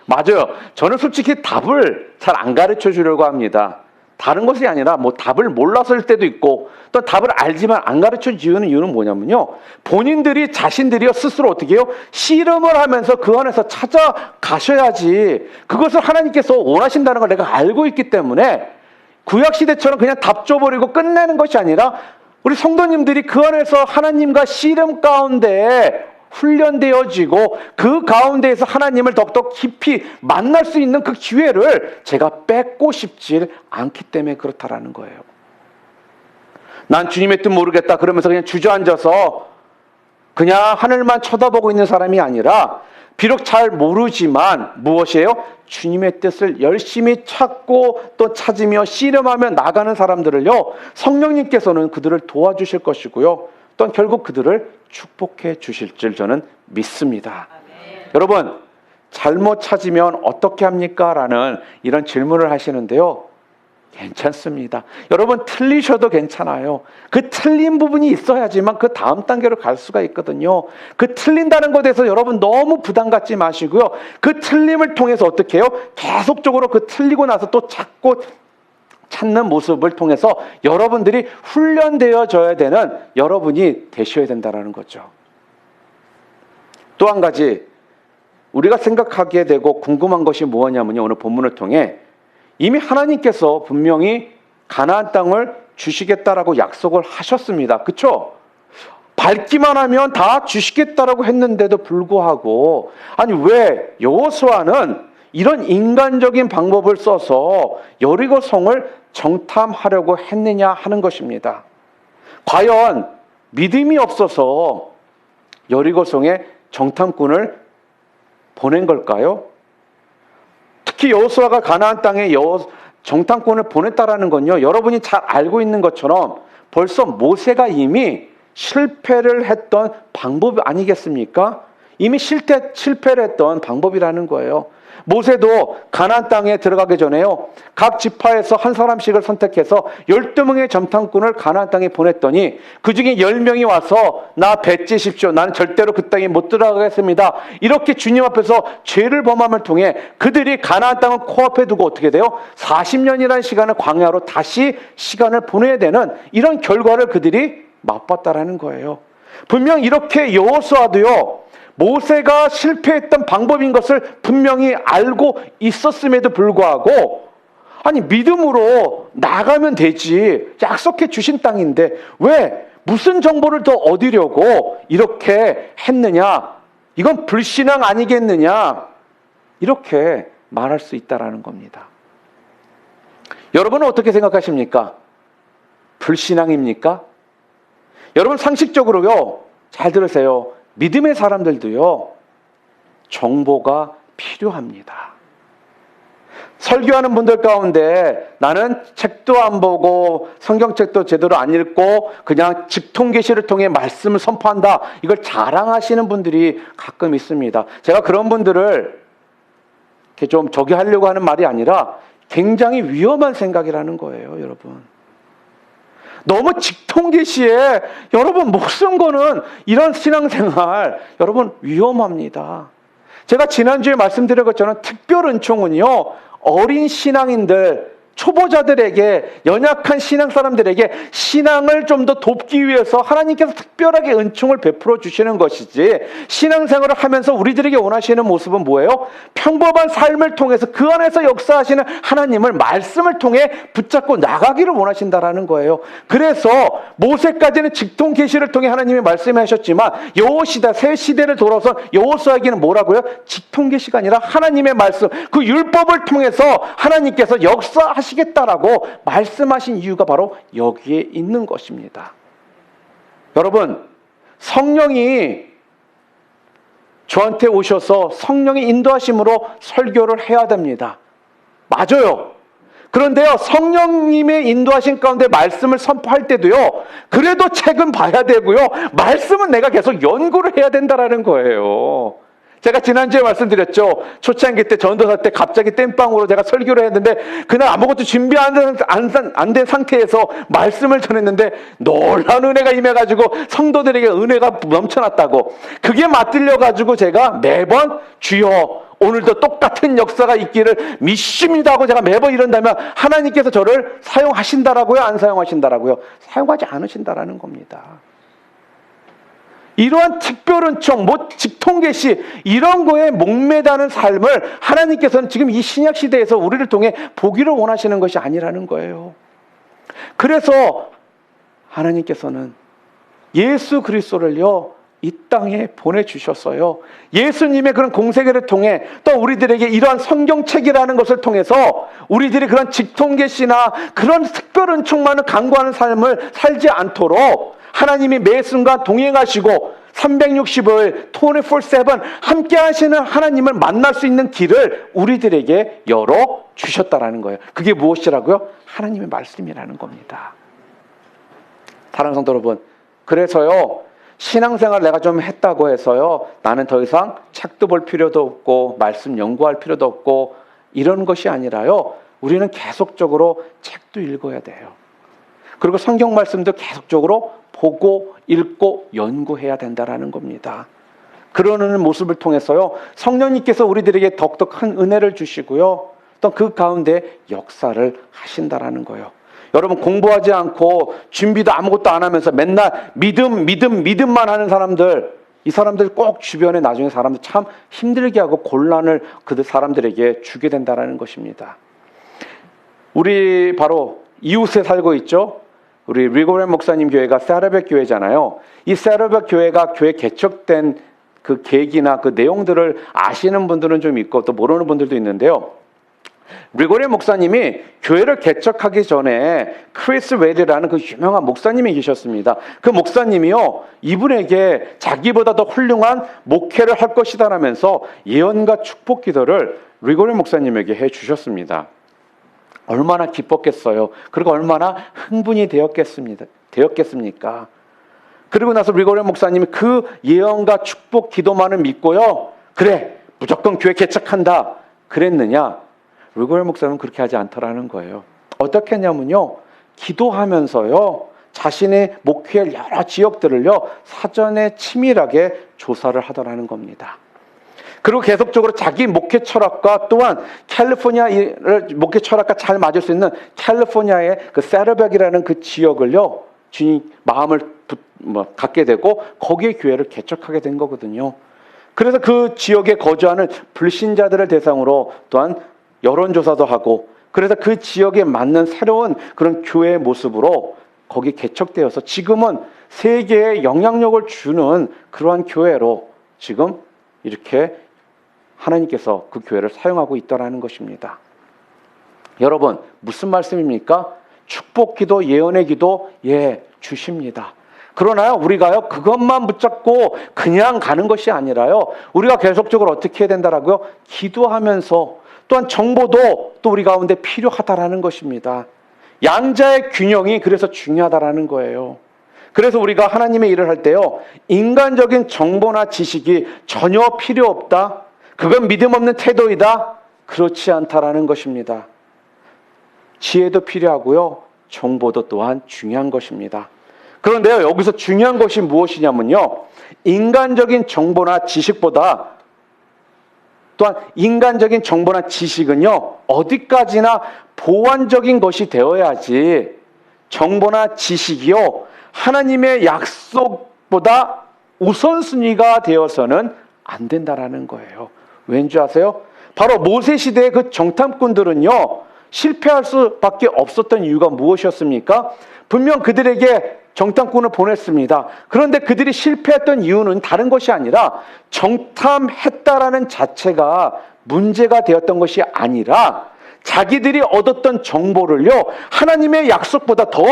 Speaker 1: 맞아요. 저는 솔직히 답을 잘 안 가르쳐 주려고 합니다. 다른 것이 아니라 뭐 답을 몰랐을 때도 있고 또 답을 알지만 안 가르쳐 주는 이유는 뭐냐면요, 본인들이 자신들이요 스스로 어떻게 해요? 씨름을 하면서 그 안에서 찾아가셔야지 그것을 하나님께서 원하신다는 걸 내가 알고 있기 때문에 구약시대처럼 그냥 답 줘버리고 끝내는 것이 아니라 우리 성도님들이 그 안에서 하나님과 씨름 가운데 훈련되어지고 그 가운데에서 하나님을 더욱더 깊이 만날 수 있는 그 기회를 제가 뺏고 싶지 않기 때문에 그렇다라는 거예요. 난 주님의 뜻 모르겠다 그러면서 그냥 주저앉아서 그냥 하늘만 쳐다보고 있는 사람이 아니라 비록 잘 모르지만 무엇이에요? 주님의 뜻을 열심히 찾고 또 찾으며 씨름하며 나가는 사람들을요, 성령님께서는 그들을 도와주실 것이고요, 또한 결국 그들을 축복해 주실 줄 저는 믿습니다. 여러분, 잘못 찾으면 어떻게 합니까? 라는 이런 질문을 하시는데요, 괜찮습니다. 여러분, 틀리셔도 괜찮아요. 그 틀린 부분이 있어야지만 그 다음 단계로 갈 수가 있거든요. 그 틀린다는 것에 대해서 여러분 너무 부담 갖지 마시고요, 그 틀림을 통해서 어떻게 해요? 계속적으로 그 틀리고 나서 또 찾는 모습을 통해서 여러분들이 훈련되어져야 되는 여러분이 되셔야 된다는 거죠. 또 한 가지 우리가 생각하게 되고 궁금한 것이 뭐냐면요, 오늘 본문을 통해 이미 하나님께서 분명히 가나안 땅을 주시겠다라고 약속을 하셨습니다. 그렇죠? 밟기만 하면 다 주시겠다라고 했는데도 불구하고 아니 왜 여호수아는 이런 인간적인 방법을 써서 여리고성을 정탐하려고 했느냐 하는 것입니다. 과연 믿음이 없어서 여리고성에 정탐꾼을 보낸 걸까요? 특히 여호수아가 가나안 땅에 정탐꾼을 보냈다라는 건요, 여러분이 잘 알고 있는 것처럼 벌써 모세가 이미 실패를 했던 방법 아니겠습니까? 이미 실패를 했던 방법이라는 거예요. 모세도 가나안 땅에 들어가기 전에요, 각 지파에서 한 사람씩을 선택해서 12명의 정탐꾼을 가나안 땅에 보냈더니 그 중에 10명이 와서 나 뱉으십시오. 나는 절대로 그 땅에 못 들어가겠습니다. 이렇게 주님 앞에서 죄를 범함을 통해 그들이 가나안 땅을 코앞에 두고 어떻게 돼요? 40년이라는 시간을 광야로 다시 시간을 보내야 되는 이런 결과를 그들이 맛봤다라는 거예요. 분명 이렇게 여호수아도요, 모세가 실패했던 방법인 것을 분명히 알고 있었음에도 불구하고, 아니 믿음으로 나가면 되지, 약속해 주신 땅인데 왜 무슨 정보를 더 얻으려고 이렇게 했느냐, 이건 불신앙 아니겠느냐, 이렇게 말할 수 있다라는 겁니다. 여러분은 어떻게 생각하십니까? 불신앙입니까? 여러분 상식적으로요, 잘 들으세요. 믿음의 사람들도요, 정보가 필요합니다. 설교하는 분들 가운데 나는 책도 안 보고 성경책도 제대로 안 읽고 그냥 직통계시를 통해 말씀을 선포한다, 이걸 자랑하시는 분들이 가끔 있습니다. 제가 그런 분들을 이렇게 좀 저기 하려고 하는 말이 아니라 굉장히 위험한 생각이라는 거예요, 여러분. 너무 직통계시에 여러분 목숨 거는 이런 신앙생활, 여러분 위험합니다. 제가 지난주에 말씀드린 것처럼 특별 은총은요, 어린 신앙인들, 초보자들에게, 연약한 신앙 사람들에게 신앙을 좀 더 돕기 위해서 하나님께서 특별하게 은총을 베풀어 주시는 것이지, 신앙생활을 하면서 우리들에게 원하시는 모습은 뭐예요? 평범한 삶을 통해서 그 안에서 역사하시는 하나님을 말씀을 통해 붙잡고 나가기를 원하신다라는 거예요. 그래서 모세까지는 직통 계시를 통해 하나님이 말씀하셨지만 여호시대, 새 시대를 돌아서 여호수아에게는 뭐라고요? 직통 계시가 아니라 하나님의 말씀, 그 율법을 통해서 하나님께서 역사하시겠다라고 말씀하신 이유가 바로 여기에 있는 것입니다. 여러분, 성령이 저한테 오셔서 성령의 인도하심으로 설교를 해야 됩니다. 맞아요. 그런데요, 성령님의 인도하심 가운데 말씀을 선포할 때도요, 그래도 책은 봐야 되고요, 말씀은 내가 계속 연구를 해야 된다라는 거예요. 제가 지난주에 말씀드렸죠. 초창기 때, 전도사 때 갑자기 땜빵으로 제가 설교를 했는데 그날 아무것도 준비 안 된 상태에서 말씀을 전했는데 놀라운 은혜가 임해가지고 성도들에게 은혜가 넘쳐났다고, 그게 맞들려가지고 제가 매번 주여 오늘도 똑같은 역사가 있기를 믿습니다 하고 제가 매번 이런다면 하나님께서 저를 사용하신다라고요, 안 사용하신다라고요? 사용하지 않으신다라는 겁니다. 이러한 특별은총, 직통계시, 이런 거에 목매다는 삶을 하나님께서는 지금 이 신약시대에서 우리를 통해 보기를 원하시는 것이 아니라는 거예요. 그래서 하나님께서는 예수 그리스도를요, 이 땅에 보내주셨어요. 예수님의 그런 공생애를 통해 또 우리들에게 이러한 성경책이라는 것을 통해서 우리들이 그런 직통계시나 그런 특별은총만을 간구하는 삶을 살지 않도록 하나님이 매 순간 동행하시고 365일 24/7 함께 하시는 하나님을 만날 수 있는 길을 우리들에게 열어주셨다라는 거예요. 그게 무엇이라고요? 하나님의 말씀이라는 겁니다. 사랑하는 성도 여러분, 그래서요, 신앙생활 내가 좀 했다고 해서요, 나는 더 이상 책도 볼 필요도 없고 말씀 연구할 필요도 없고 이런 것이 아니라요, 우리는 계속적으로 책도 읽어야 돼요. 그리고 성경 말씀도 계속적으로 보고 읽고 연구해야 된다라는 겁니다. 그러는 모습을 통해서요, 성령님께서 우리들에게 더욱더 큰 은혜를 주시고요, 또 그 가운데 역사를 하신다라는 거예요. 여러분, 공부하지 않고 준비도 아무것도 안 하면서 맨날 믿음만 하는 사람들, 이 사람들 꼭 주변에 나중에 사람들 참 힘들게 하고 곤란을 그들 사람들에게 주게 된다라는 것입니다. 우리 바로 이웃에 살고 있죠. 우리 리고렌 목사님 교회가 세라벳 교회잖아요. 이 세라벳 교회가 교회 개척된 그 계기나 그 내용들을 아시는 분들은 좀 있고 또 모르는 분들도 있는데요. 리고리 목사님이 교회를 개척하기 전에 크리스 웨드라는 그 유명한 목사님이 계셨습니다. 그 목사님이요, 이분에게 자기보다 더 훌륭한 목회를 할 것이다라면서 예언과 축복 기도를 리고리 목사님에게 해주셨습니다. 얼마나 기뻤겠어요. 그리고 얼마나 흥분이 되었겠습니까? 그리고 나서 리고리 목사님이 그 예언과 축복 기도만을 믿고요, 그래, 무조건 교회 개척한다 그랬느냐? 리고리 목사님은 그렇게 하지 않더라는 거예요. 어떻게 했냐면요, 기도하면서요, 자신의 목회할 여러 지역들을요, 사전에 치밀하게 조사를 하더라는 겁니다. 그리고 계속적으로 자기 목회 철학과 또한 캘리포니아를 목회 철학과 잘 맞을 수 있는 캘리포니아의 그 세르백이라는 그 지역을요, 주님 마음을 갖게 되고 거기에 교회를 개척하게 된 거거든요. 그래서 그 지역에 거주하는 불신자들을 대상으로 또한 여론조사도 하고, 그래서 그 지역에 맞는 새로운 그런 교회의 모습으로 거기 개척되어서 지금은 세계에 영향력을 주는 그러한 교회로 지금 이렇게 하나님께서 그 교회를 사용하고 있다는 것입니다. 여러분, 무슨 말씀입니까? 축복 기도, 예언의 기도, 주십니다. 그러나요, 우리가요, 그것만 붙잡고 그냥 가는 것이 아니라요, 우리가 계속적으로 어떻게 해야 된다라고요? 기도하면서, 또한 정보도 또 우리 가운데 필요하다라는 것입니다. 양자의 균형이 그래서 중요하다라는 거예요. 그래서 우리가 하나님의 일을 할 때요, 인간적인 정보나 지식이 전혀 필요 없다, 그건 믿음 없는 태도이다, 그렇지 않다라는 것입니다. 지혜도 필요하고요, 정보도 또한 중요한 것입니다. 그런데요, 여기서 중요한 것이 무엇이냐면요, 인간적인 정보나 지식보다, 또한 인간적인 정보나 지식은요, 어디까지나 보완적인 것이 되어야지 정보나 지식이요, 하나님의 약속보다 우선순위가 되어서는 안 된다라는 거예요. 왠지 아세요? 바로 모세 시대의 그 정탐꾼들은요, 실패할 수밖에 없었던 이유가 무엇이었습니까? 분명 그들에게 정탐꾼을 보냈습니다. 그런데 그들이 실패했던 이유는 다른 것이 아니라 정탐했다라는 자체가 문제가 되었던 것이 아니라 자기들이 얻었던 정보를요, 하나님의 약속보다 더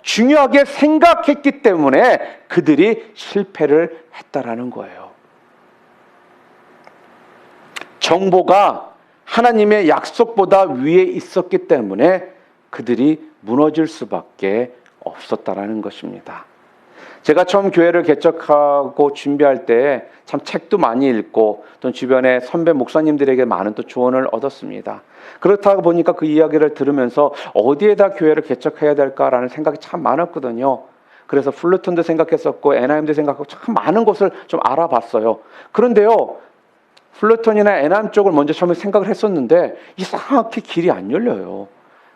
Speaker 1: 중요하게 생각했기 때문에 그들이 실패를 했다라는 거예요. 정보가 하나님의 약속보다 위에 있었기 때문에 그들이 무너질 수밖에 없었다라는 것입니다. 제가 처음 교회를 개척하고 준비할 때 참 책도 많이 읽고 또 주변의 선배 목사님들에게 많은 또 조언을 얻었습니다. 그렇다 보니까 그 이야기를 들으면서 어디에다 교회를 개척해야 될까라는 생각이 참 많았거든요. 그래서 플루톤도 생각했었고 애나임도 생각하고 참 많은 곳을 좀 알아봤어요. 그런데요, 플루톤이나 애나임 쪽을 먼저 처음에 생각을 했었는데 이상하게 길이 안 열려요.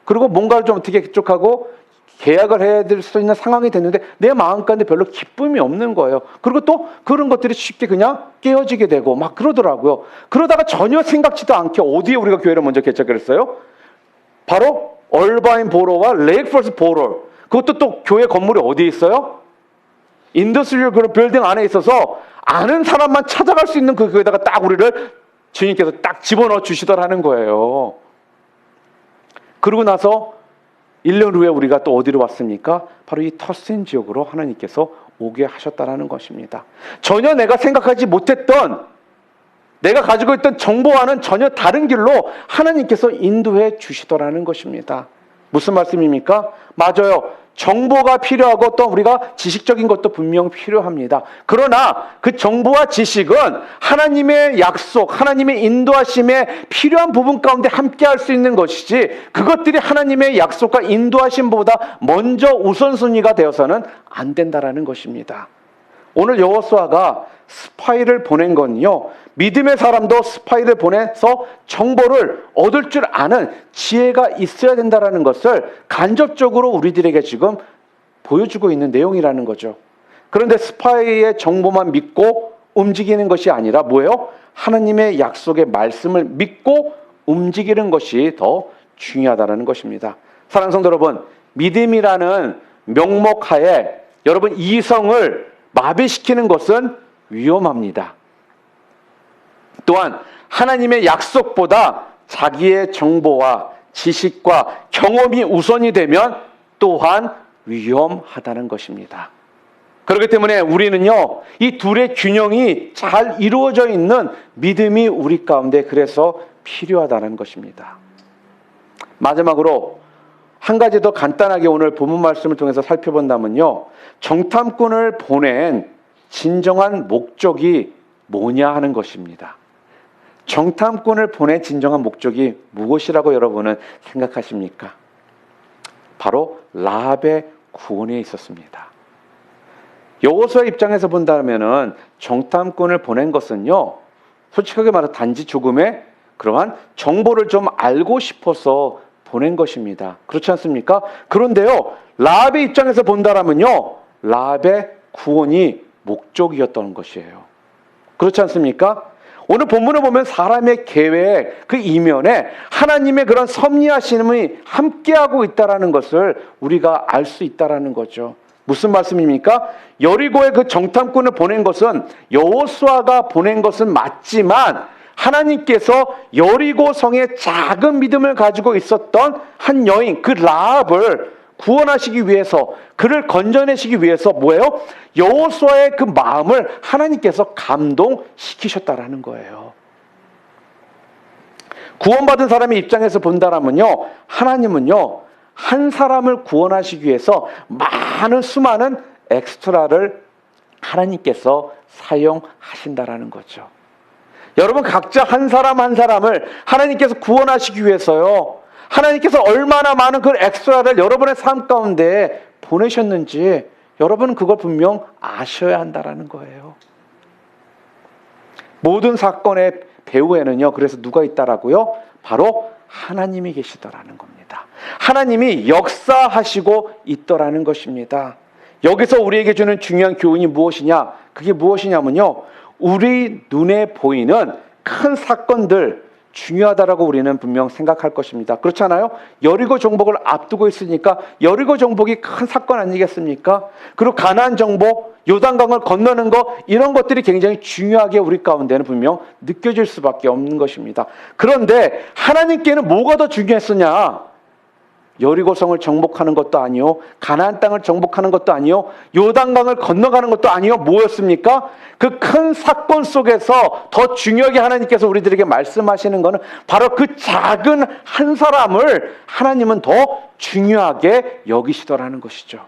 Speaker 1: 그리고 뭔가를 좀 어떻게 개척하고 계약을 해야 될 수 있는 상황이 됐는데 내 마음 가운데 별로 기쁨이 없는 거예요. 그리고 또 그런 것들이 쉽게 그냥 깨어지게 되고 막 그러더라고요. 그러다가 전혀 생각지도 않게 어디에 우리가 교회를 먼저 개척을 했어요? 바로 얼바인 보로와 레이크포스 보로. 그것도 또 교회 건물이 어디에 있어요? 인더스트리얼 그런 빌딩 안에 있어서 아는 사람만 찾아갈 수 있는 그 교회에다가 딱 우리를 주님께서 딱 집어넣어 주시더라는 거예요. 그러고 나서 1년 후에 우리가 또 어디로 왔습니까? 바로 이 터스틴 지역으로 하나님께서 오게 하셨다라는 것입니다. 전혀 내가 생각하지 못했던, 내가 가지고 있던 정보와는 전혀 다른 길로 하나님께서 인도해 주시더라는 것입니다. 무슨 말씀입니까? 맞아요. 정보가 필요하고 또 우리가 지식적인 것도 분명 필요합니다. 그러나 그 정보와 지식은 하나님의 약속, 하나님의 인도하심에 필요한 부분 가운데 함께 할 수 있는 것이지, 그것들이 하나님의 약속과 인도하심보다 먼저 우선순위가 되어서는 안 된다라는 것입니다. 오늘 여호수아가 스파이를 보낸 건요, 믿음의 사람도 스파이를 보내서 정보를 얻을 줄 아는 지혜가 있어야 된다는 것을 간접적으로 우리들에게 지금 보여주고 있는 내용이라는 거죠. 그런데 스파이의 정보만 믿고 움직이는 것이 아니라 뭐예요? 하나님의 약속의 말씀을 믿고 움직이는 것이 더 중요하다는 것입니다. 사랑하는 성도 여러분, 믿음이라는 명목하에 여러분 이성을 마비시키는 것은 위험합니다. 또한 하나님의 약속보다 자기의 정보와 지식과 경험이 우선이 되면 또한 위험하다는 것입니다. 그렇기 때문에 우리는요, 이 둘의 균형이 잘 이루어져 있는 믿음이 우리 가운데 그래서 필요하다는 것입니다. 마지막으로 한 가지 더 간단하게 오늘 본문 말씀을 통해서 살펴본다면요, 정탐꾼을 보낸 진정한 목적이 뭐냐 하는 것입니다. 정탐꾼을 보낸 진정한 목적이 무엇이라고 여러분은 생각하십니까? 바로 라합의 구원에 있었습니다. 여호수아의 입장에서 본다면은 정탐꾼을 보낸 것은요, 솔직하게 말해서 단지 조금의 그러한 정보를 좀 알고 싶어서 보낸 것입니다. 그렇지 않습니까? 그런데요, 라합의 입장에서 본다면요, 라합의 구원이 목적이었던 것이에요. 그렇지 않습니까? 오늘 본문을 보면 사람의 계획, 그 이면에 하나님의 그런 섭리하심이 함께하고 있다는 것을 우리가 알 수 있다는 거죠. 무슨 말씀입니까? 여리고의 그 정탐꾼을 보낸 것은 여호수아가 보낸 것은 맞지만 하나님께서 여리고 성에 작은 믿음을 가지고 있었던 한 여인, 그 라합을 구원하시기 위해서, 그를 건져내시기 위해서 뭐예요? 여호수아의 그 마음을 하나님께서 감동시키셨다라는 거예요. 구원받은 사람의 입장에서 본다면요, 하나님은요, 한 사람을 구원하시기 위해서 많은 수많은 엑스트라를 하나님께서 사용하신다라는 거죠. 여러분, 각자 한 사람 한 사람을 하나님께서 구원하시기 위해서요, 하나님께서 얼마나 많은 그 엑스트라를 여러분의 삶 가운데 보내셨는지 여러분은 그걸 분명 아셔야 한다라는 거예요. 모든 사건의 배후에는요, 그래서 누가 있다라고요? 바로 하나님이 계시더라는 겁니다. 하나님이 역사하시고 있더라는 것입니다. 여기서 우리에게 주는 중요한 교훈이 무엇이냐? 그게 무엇이냐면요, 우리 눈에 보이는 큰 사건들 중요하다라고 우리는 분명 생각할 것입니다. 그렇지 않아요? 여리고 정복을 앞두고 있으니까 여리고 정복이 큰 사건 아니겠습니까? 그리고 가나안 정복, 요단강을 건너는 것, 이런 것들이 굉장히 중요하게 우리 가운데는 분명 느껴질 수밖에 없는 것입니다. 그런데 하나님께는 뭐가 더 중요했느냐? 여리고성을 정복하는 것도 아니요, 가나안 땅을 정복하는 것도 아니요, 요단강을 건너가는 것도 아니요, 뭐였습니까? 그 큰 사건 속에서 더 중요하게 하나님께서 우리들에게 말씀하시는 것은 바로 그 작은 한 사람을 하나님은 더 중요하게 여기시더라는 것이죠.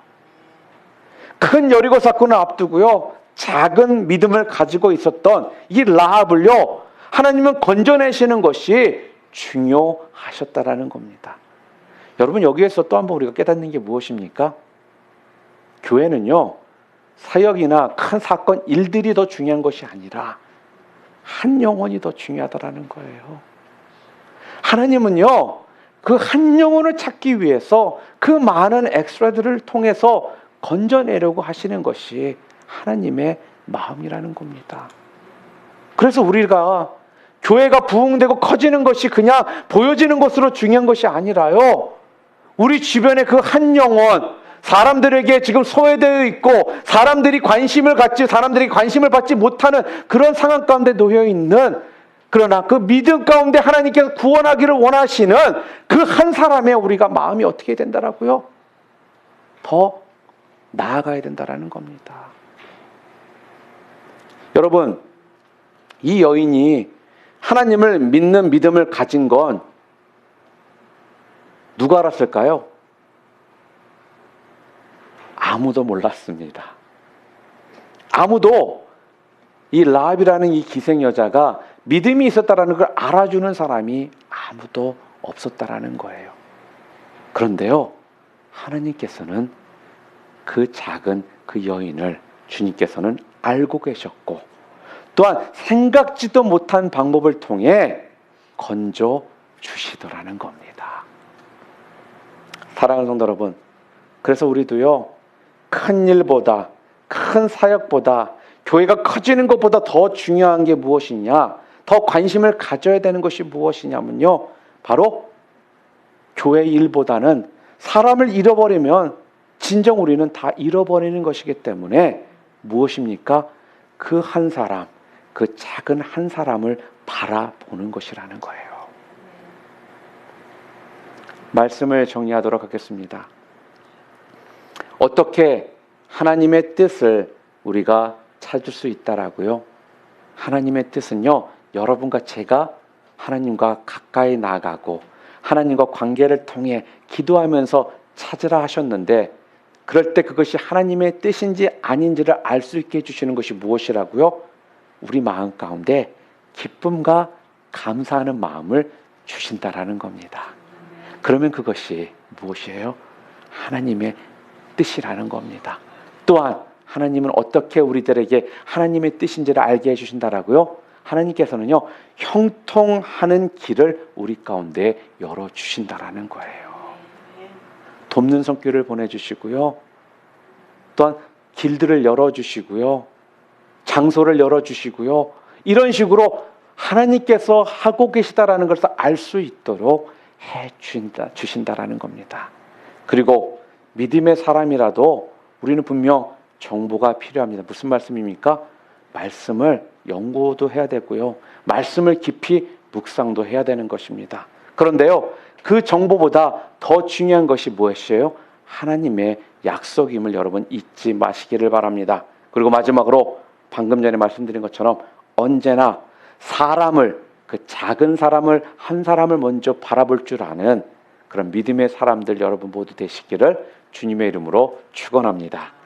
Speaker 1: 큰 여리고 사건을 앞두고요, 작은 믿음을 가지고 있었던 이 라합을요, 하나님은 건져내시는 것이 중요하셨다라는 겁니다. 여러분, 여기에서 또 한번 우리가 깨닫는 게 무엇입니까? 교회는요, 사역이나 큰 사건, 일들이 더 중요한 것이 아니라 한 영혼이 더 중요하다라는 거예요. 하나님은요, 그 한 영혼을 찾기 위해서 그 많은 엑스트라들을 통해서 건져내려고 하시는 것이 하나님의 마음이라는 겁니다. 그래서 우리가 교회가 부흥되고 커지는 것이 그냥 보여지는 것으로 중요한 것이 아니라요, 우리 주변에 그 한 영혼, 사람들에게 지금 소외되어 있고 사람들이 관심을 받지 못하는 그런 상황 가운데 놓여 있는, 그러나 그 믿음 가운데 하나님께서 구원하기를 원하시는 그 한 사람의 우리가 마음이 어떻게 된다라고요? 더 나아가야 된다라는 겁니다. 여러분, 이 여인이 하나님을 믿는 믿음을 가진 건 누가 알았을까요? 아무도 몰랐습니다. 아무도 이 라합이라는 이 기생 여자가 믿음이 있었다라는 걸 알아주는 사람이 아무도 없었다라는 거예요. 그런데요, 하나님께서는 그 작은 그 여인을 주님께서는 알고 계셨고, 또한 생각지도 못한 방법을 통해 건져 주시더라는 겁니다. 사랑하는 성도 여러분, 그래서 우리도요, 큰 일보다, 큰 사역보다, 교회가 커지는 것보다 더 중요한 게 무엇이냐, 더 관심을 가져야 되는 것이 무엇이냐면요, 바로 교회 일보다는 사람을 잃어버리면 진정 우리는 다 잃어버리는 것이기 때문에 무엇입니까? 그 한 사람, 그 작은 한 사람을 바라보는 것이라는 거예요. 말씀을 정리하도록 하겠습니다. 어떻게 하나님의 뜻을 우리가 찾을 수 있다라고요? 하나님의 뜻은요, 여러분과 제가 하나님과 가까이 나아가고 하나님과 관계를 통해 기도하면서 찾으라 하셨는데, 그럴 때 그것이 하나님의 뜻인지 아닌지를 알 수 있게 해주시는 것이 무엇이라고요? 우리 마음 가운데 기쁨과 감사하는 마음을 주신다라는 겁니다. 그러면 그것이 무엇이에요? 하나님의 뜻이라는 겁니다. 또한 하나님은 어떻게 우리들에게 하나님의 뜻인지를 알게 해주신다라고요? 하나님께서는요, 형통하는 길을 우리 가운데 열어주신다라는 거예요. 돕는 손길을 보내주시고요. 또한 길들을 열어주시고요. 장소를 열어주시고요. 이런 식으로 하나님께서 하고 계시다라는 것을 알 수 있도록 주신다라는 겁니다. 그리고 믿음의 사람이라도 우리는 분명 정보가 필요합니다. 무슨 말씀입니까? 말씀을 연구도 해야 되고요. 말씀을 깊이 묵상도 해야 되는 것입니다. 그런데요, 그 정보보다 더 중요한 것이 무엇이에요? 하나님의 약속임을 여러분 잊지 마시기를 바랍니다. 그리고 마지막으로 방금 전에 말씀드린 것처럼 언제나 사람을, 그 작은 사람을, 한 사람을 먼저 바라볼 줄 아는 그런 믿음의 사람들 여러분 모두 되시기를 주님의 이름으로 축원합니다.